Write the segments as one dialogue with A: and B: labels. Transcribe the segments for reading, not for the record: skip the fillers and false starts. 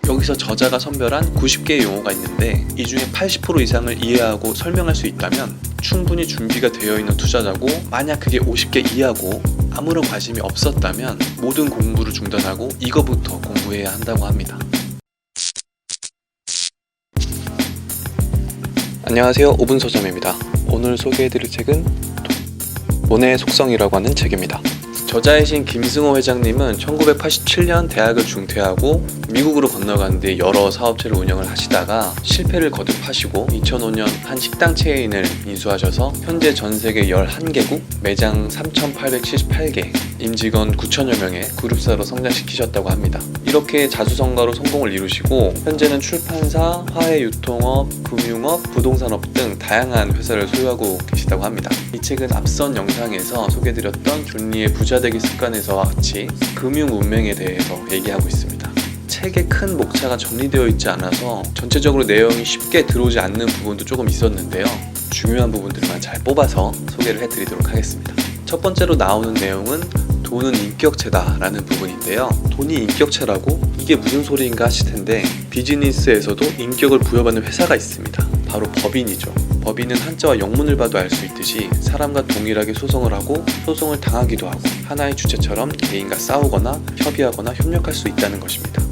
A: 여기서 저자가 선별한 90개의 용어가 있는데 이 중에 80% 이상을 이해하고 설명할 수 있다면 충분히 준비가 되어 있는 투자자고, 만약 그게 50개 이하고 아무런 관심이 없었다면 모든 공부를 중단하고 이거부터 공부해야 한다고 합니다. 안녕하세요, 5분 서점입니다. 오늘 소개해드릴 책은 돈의 속성이라고 하는 책입니다. 저자이신 김승호 회장님은 1987년 대학을 중퇴하고 미국으로 건너간 뒤 여러 사업체를 운영을 하시다가 실패를 거듭하시고 2005년 한 식당 체인을 인수하셔서 현재 전 세계 11개국, 매장 3,878개, 임직원 9,000여 명의 그룹사로 성장시키셨다고 합니다. 이렇게 자수성가로 성공을 이루시고 현재는 출판사, 화훼유통업, 금융업, 부동산업 등 다양한 회사를 소유하고 계시다고 합니다. 이 책은 앞선 영상에서 소개해드렸던 존 리의 부자 되기 습관에서와 같이 금융 운명에 대해서 얘기하고 있습니다. 책의 큰 목차가 정리되어 있지 않아서 전체적으로 내용이 쉽게 들어오지 않는 부분도 조금 있었는데요. 중요한 부분들만 잘 뽑아서 소개를 해드리도록 하겠습니다. 첫 번째로 나오는 내용은 돈은 인격체다 라는 부분인데요. 돈이 인격체라고? 이게 무슨 소리인가 하실 텐데, 비즈니스에서도 인격을 부여받는 회사가 있습니다. 바로 법인이죠. 법인은 한자와 영문을 봐도 알 수 있듯이 사람과 동일하게 소송을 하고 소송을 당하기도 하고 하나의 주체처럼 개인과 싸우거나 협의하거나 협력할 수 있다는 것입니다.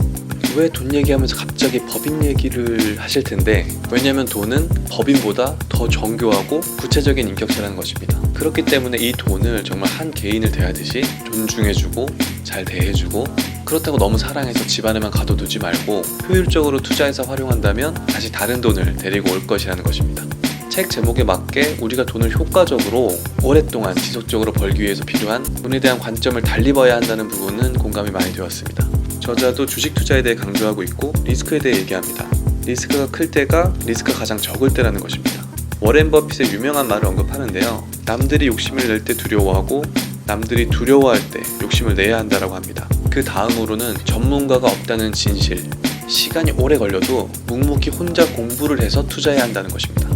A: 왜 돈 얘기하면서 갑자기 법인 얘기를 하실 텐데, 왜냐면 돈은 법인보다 더 정교하고 구체적인 인격체라는 것입니다. 그렇기 때문에 이 돈을 정말 한 개인을 대하듯이 존중해주고 잘 대해주고, 그렇다고 너무 사랑해서 집안에만 가둬두지 말고 효율적으로 투자해서 활용한다면 다시 다른 돈을 데리고 올 것이라는 것입니다. 책 제목에 맞게 우리가 돈을 효과적으로 오랫동안 지속적으로 벌기 위해서 필요한 돈에 대한 관점을 달리 봐야 한다는 부분은 공감이 많이 되었습니다. 저자도 주식 투자에 대해 강조하고 있고 리스크에 대해 얘기합니다. 리스크가 클 때가 리스크가 가장 적을 때라는 것입니다. 워렌 버핏의 유명한 말을 언급하는데요. 남들이 욕심을 낼 때 두려워하고 남들이 두려워할 때 욕심을 내야 한다라고 합니다. 그 다음으로는 전문가가 없다는 진실, 시간이 오래 걸려도 묵묵히 혼자 공부를 해서 투자해야 한다는 것입니다.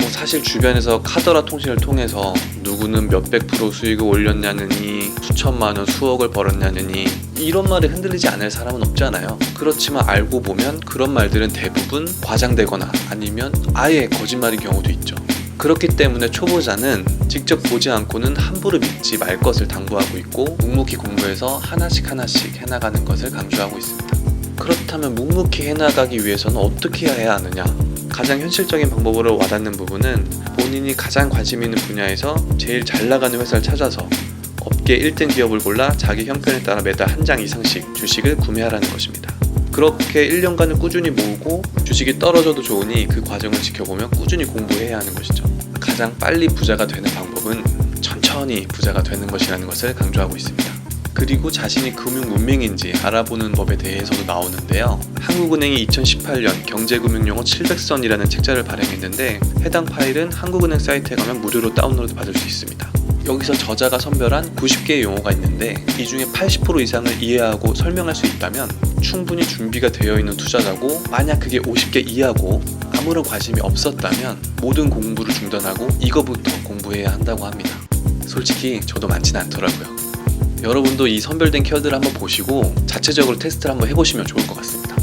A: 사실 주변에서 카더라 통신을 통해서 누구는 몇백 프로 수익을 올렸냐느니, 수천만 원, 수억을 벌었냐느니 이런 말에 흔들리지 않을 사람은 없잖아요. 그렇지만 알고 보면 그런 말들은 대부분 과장되거나 아니면 아예 거짓말인 경우도 있죠. 그렇기 때문에 초보자는 직접 보지 않고는 함부로 믿지 말 것을 당부하고 있고, 묵묵히 공부해서 하나씩 해나가는 것을 강조하고 있습니다. 그렇다면 묵묵히 해나가기 위해서는 어떻게 해야 하느냐? 가장 현실적인 방법으로 와닿는 부분은 본인이 가장 관심 있는 분야에서 제일 잘 나가는 회사를 찾아서 업계 1등 기업을 골라 자기 형편에 따라 매달 한 장 이상씩 주식을 구매하라는 것입니다. 그렇게 1년간을 꾸준히 모으고 주식이 떨어져도 좋으니 그 과정을 지켜보며 꾸준히 공부해야 하는 것이죠. 가장 빨리 부자가 되는 방법은 천천히 부자가 되는 것이라는 것을 강조하고 있습니다. 그리고 자신이 금융 문맹인지 알아보는 법에 대해서도 나오는데요. 한국은행이 2018년 경제금융용어 700선이라는 책자를 발행했는데 해당 파일은 한국은행 사이트에 가면 무료로 다운로드 받을 수 있습니다. 여기서 저자가 선별한 90개의 용어가 있는데 이 중에 80% 이상을 이해하고 설명할 수 있다면 충분히 준비가 되어 있는 투자자고, 만약 그게 50개 이하고 아무런 관심이 없었다면 모든 공부를 중단하고 이거부터 공부해야 한다고 합니다. 솔직히 저도 많진 않더라고요. 여러분도 이 선별된 키워드를 한번 보시고 자체적으로 테스트를 한번 해보시면 좋을 것 같습니다.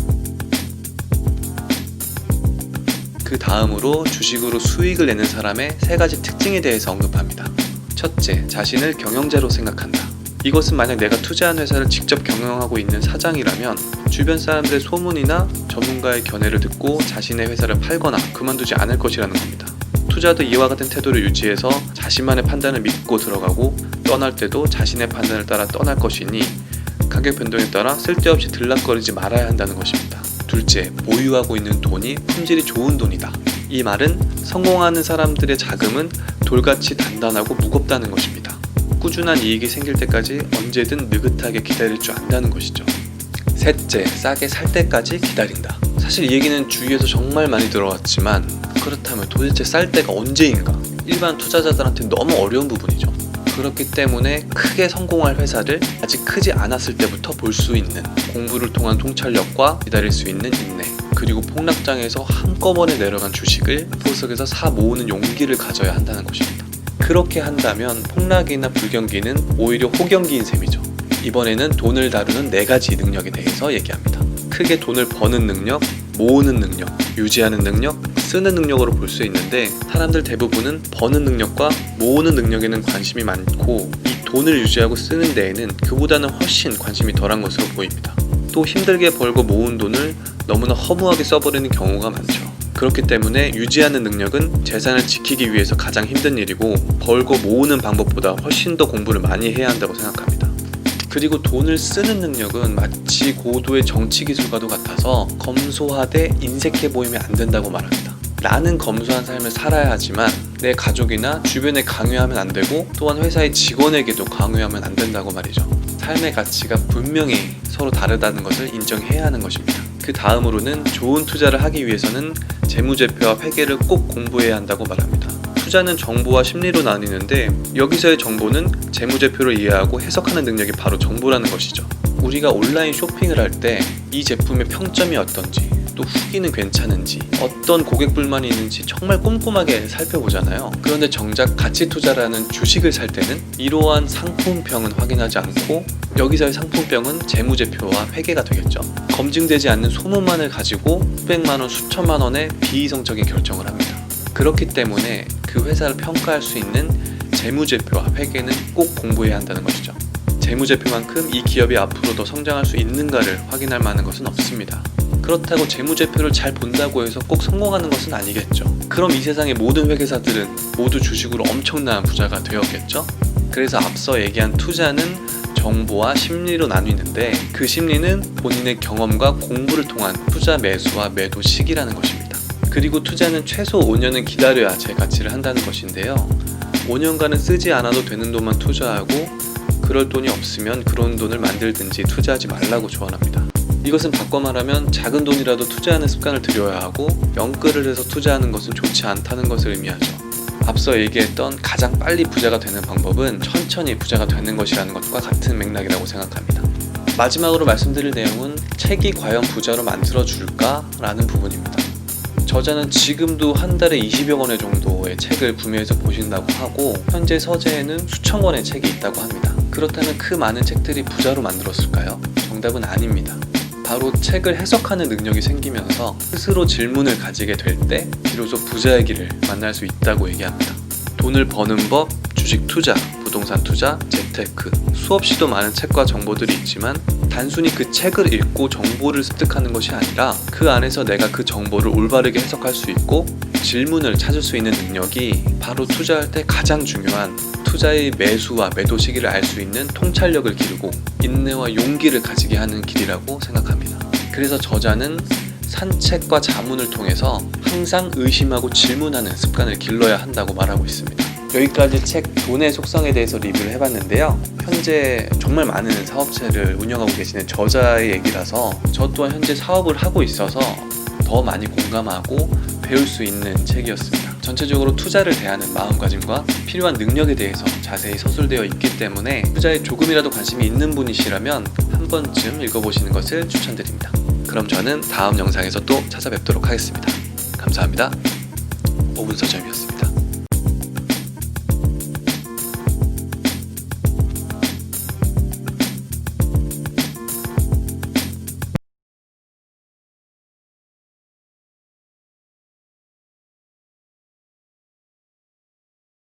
A: 그 다음으로 주식으로 수익을 내는 사람의 3가지 특징에 대해서 언급합니다. 첫째, 자신을 경영자로 생각한다. 이것은 만약 내가 투자한 회사를 직접 경영하고 있는 사장이라면 주변 사람들의 소문이나 전문가의 견해를 듣고 자신의 회사를 팔거나 그만두지 않을 것이라는 겁니다. 투자도 이와 같은 태도를 유지해서 자신만의 판단을 믿고 들어가고, 떠날 때도 자신의 판단을 따라 떠날 것이니 가격 변동에 따라 쓸데없이 들락거리지 말아야 한다는 것입니다. 둘째, 보유하고 있는 돈이 품질이 좋은 돈이다. 이 말은 성공하는 사람들의 자금은 돌같이 단단하고 무겁다는 것입니다. 꾸준한 이익이 생길 때까지 언제든 느긋하게 기다릴 줄 안다는 것이죠. 셋째, 싸게 살 때까지 기다린다. 사실 이 얘기는 주위에서 정말 많이 들어왔지만, 그렇다면 도대체 쌀 때가 언제인가? 일반 투자자들한테 너무 어려운 부분이죠. 그렇기 때문에 크게 성공할 회사를 아직 크지 않았을 때부터 볼 수 있는 공부를 통한 통찰력과 기다릴 수 있는 인내, 그리고 폭락장에서 한꺼번에 내려간 주식을 포석에서 사 모으는 용기를 가져야 한다는 것입니다. 그렇게 한다면 폭락이나 불경기는 오히려 호경기인 셈이죠. 이번에는 돈을 다루는 4가지 능력에 대해서 얘기합니다. 크게 돈을 버는 능력, 모으는 능력, 유지하는 능력, 쓰는 능력으로 볼 수 있는데 사람들 대부분은 버는 능력과 모으는 능력에는 관심이 많고 이 돈을 유지하고 쓰는 데에는 그보다는 훨씬 관심이 덜한 것으로 보입니다. 또 힘들게 벌고 모은 돈을 너무나 허무하게 써버리는 경우가 많죠. 그렇기 때문에 유지하는 능력은 재산을 지키기 위해서 가장 힘든 일이고 벌고 모으는 방법보다 훨씬 더 공부를 많이 해야 한다고 생각합니다. 그리고 돈을 쓰는 능력은 마치 고도의 정치 기술과도 같아서 검소하되 인색해 보이면 안 된다고 말합니다. 나는 검소한 삶을 살아야 하지만 내 가족이나 주변에 강요하면 안 되고 또한 회사의 직원에게도 강요하면 안 된다고 말이죠. 삶의 가치가 분명히 서로 다르다는 것을 인정해야 하는 것입니다. 그 다음으로는 좋은 투자를 하기 위해서는 재무제표와 회계를 꼭 공부해야 한다고 말합니다. 투자는 정보와 심리로 나뉘는데 여기서의 정보는 재무제표를 이해하고 해석하는 능력이 바로 정보라는 것이죠. 우리가 온라인 쇼핑을 할 때 이 제품의 평점이 어떤지 또 후기는 괜찮은지 어떤 고객 불만이 있는지 정말 꼼꼼하게 살펴보잖아요. 그런데 정작 가치 투자라는 주식을 살 때는 이러한 상품평은 확인하지 않고 여기서의 상품평은 재무제표와 회계가 되겠죠. 검증되지 않는 소문만을 가지고 수백만 원, 수천만 원의 비이성적인 결정을 합니다. 그렇기 때문에 그 회사를 평가할 수 있는 재무제표와 회계는 꼭 공부해야 한다는 것이죠. 재무제표만큼 이 기업이 앞으로 더 성장할 수 있는가를 확인할 만한 것은 없습니다. 그렇다고 재무제표를 잘 본다고 해서 꼭 성공하는 것은 아니겠죠. 그럼 이 세상의 모든 회계사들은 모두 주식으로 엄청난 부자가 되었겠죠. 그래서 앞서 얘기한 투자는 정보와 심리로 나뉘는데 그 심리는 본인의 경험과 공부를 통한 투자 매수와 매도 시기라는 것입니다. 그리고 투자는 최소 5년은 기다려야 제 가치를 한다는 것인데요. 5년간은 쓰지 않아도 되는 돈만 투자하고 그럴 돈이 없으면 그런 돈을 만들든지 투자하지 말라고 조언합니다. 이것은 바꿔 말하면 작은 돈이라도 투자하는 습관을 들여야 하고 영끌을 해서 투자하는 것은 좋지 않다는 것을 의미하죠. 앞서 얘기했던 가장 빨리 부자가 되는 방법은 천천히 부자가 되는 것이라는 것과 같은 맥락이라고 생각합니다. 마지막으로 말씀드릴 내용은 책이 과연 부자로 만들어줄까? 라는 부분입니다. 저자는 지금도 한 달에 20여 권의 정도의 책을 구매해서 보신다고 하고 현재 서재에는 수천 권의 책이 있다고 합니다. 그렇다면 그 많은 책들이 부자로 만들었을까요? 정답은 아닙니다. 바로 책을 해석하는 능력이 생기면서 스스로 질문을 가지게 될 때 비로소 부자의 길을 만날 수 있다고 얘기합니다. 돈을 버는 법, 주식 투자, 부동산 투자, 재테크 수없이도 많은 책과 정보들이 있지만 단순히 그 책을 읽고 정보를 습득하는 것이 아니라 그 안에서 내가 그 정보를 올바르게 해석할 수 있고 질문을 찾을 수 있는 능력이 바로 투자할 때 가장 중요한 투자의 매수와 매도 시기를 알 수 있는 통찰력을 기르고 인내와 용기를 가지게 하는 길이라고 생각합니다. 그래서 저자는 산책과 자문을 통해서 항상 의심하고 질문하는 습관을 길러야 한다고 말하고 있습니다. 여기까지 책 돈의 속성에 대해서 리뷰를 해봤는데요. 현재 정말 많은 사업체를 운영하고 계시는 저자의 얘기라서 저 또한 현재 사업을 하고 있어서 더 많이 공감하고 배울 수 있는 책이었습니다. 전체적으로 투자를 대하는 마음가짐과 필요한 능력에 대해서 자세히 서술되어 있기 때문에 투자에 조금이라도 관심이 있는 분이시라면 한 번쯤 읽어보시는 것을 추천드립니다. 그럼 저는 다음 영상에서 또 찾아뵙도록 하겠습니다. 감사합니다. 5분 서점이었습니다.